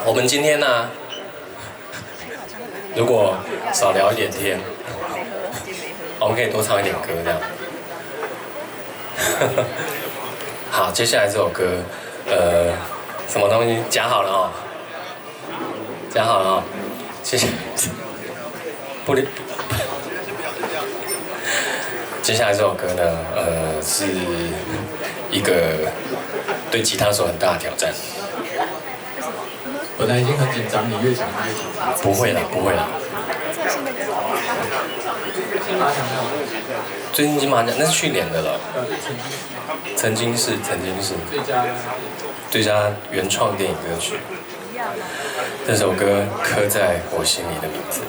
我们今天呢，如果少聊一点天，我们可以多唱一点歌，这样。好，接下来这首歌，什么东西讲好了哦，讲好了哦，接下来不理。接下来这首歌呢，是一个对吉他手很大的挑战。本来已经很紧张，你越讲越紧张。不会啦，不会啦。金马奖没有？最近金马奖那是去年的了。曾经是。最佳原创电影歌曲。这首歌刻在我心里的名字。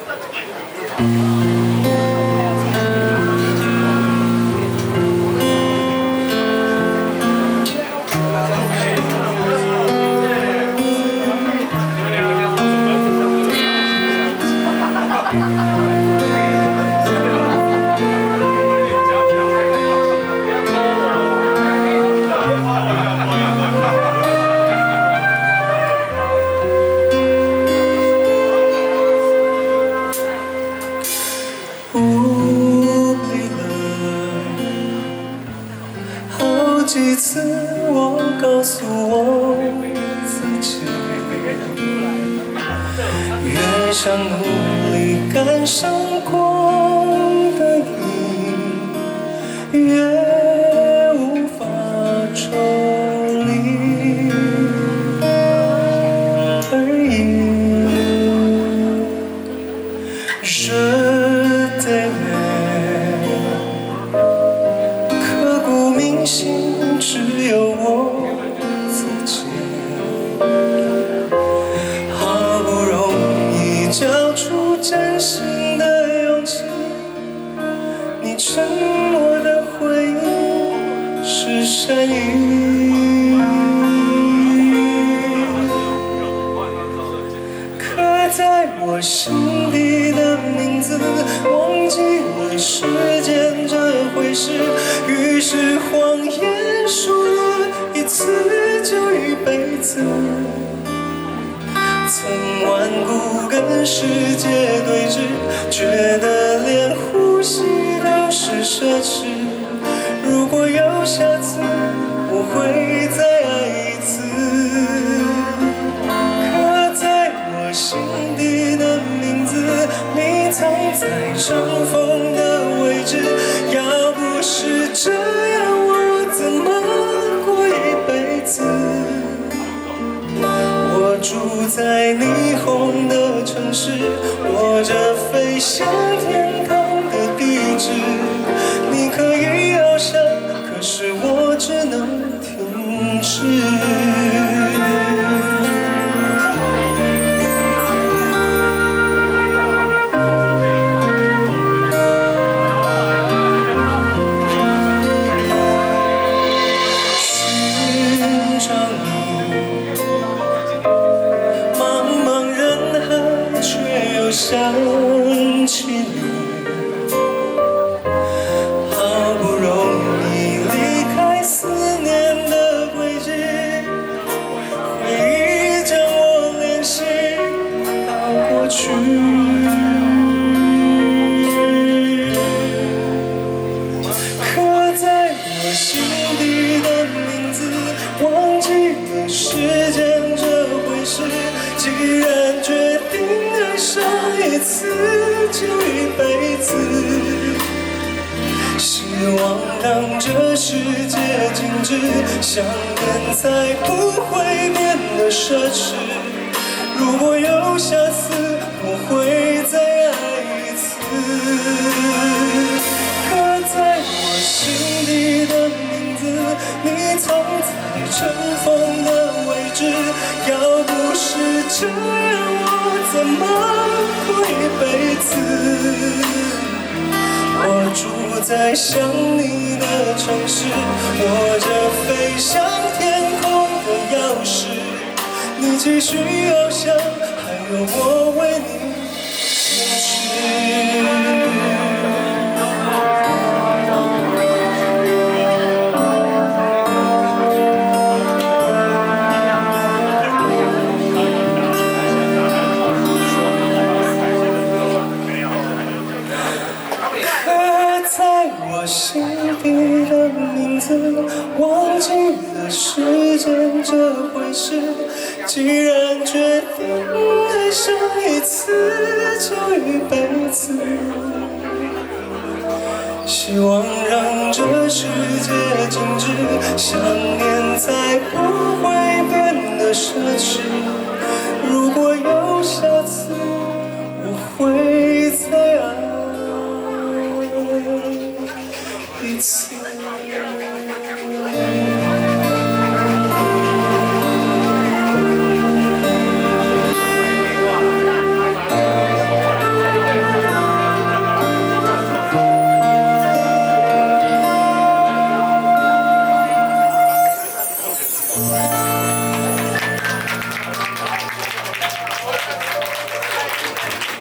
几次我告诉我自己，越想努力赶上光的你，越无法抽离而已。Je t'aimais，刻骨铭心。只有我自己，好不容易交出真心的勇气，你沉默的回应是善意。刻在我心底的名字，忘记了时间这回事，于是谎言。说了一次就一辈子，曾顽固跟世界对峙，觉得连呼吸都是奢侈。如果有下次，我会再爱一次。刻在我心底的名字，你藏在尘封的位置。要不是这样，我怎么过一辈子？我住在霓虹的城市，握着飞向天堂的地址。你可以翱翔，可是我只能停止。想起你，好不容易离开思念的轨迹，回忆将我联系到过去。刻在我心底的名字，忘记了时间这回事。既然决定爱上一次就一辈子，希望让这世界静止，想念才不会变得奢侈。如果有下次，我会再爱一次。刻在我心底的名字，你藏在尘封的位置。要不是这样，我怎么过一辈子？我住在想你的城市，握着飞向天空的钥匙。你继续翱翔，还有我为你坚持。既然决定爱上一次就一辈子，希望让这世界静止，想念再不会变的奢侈。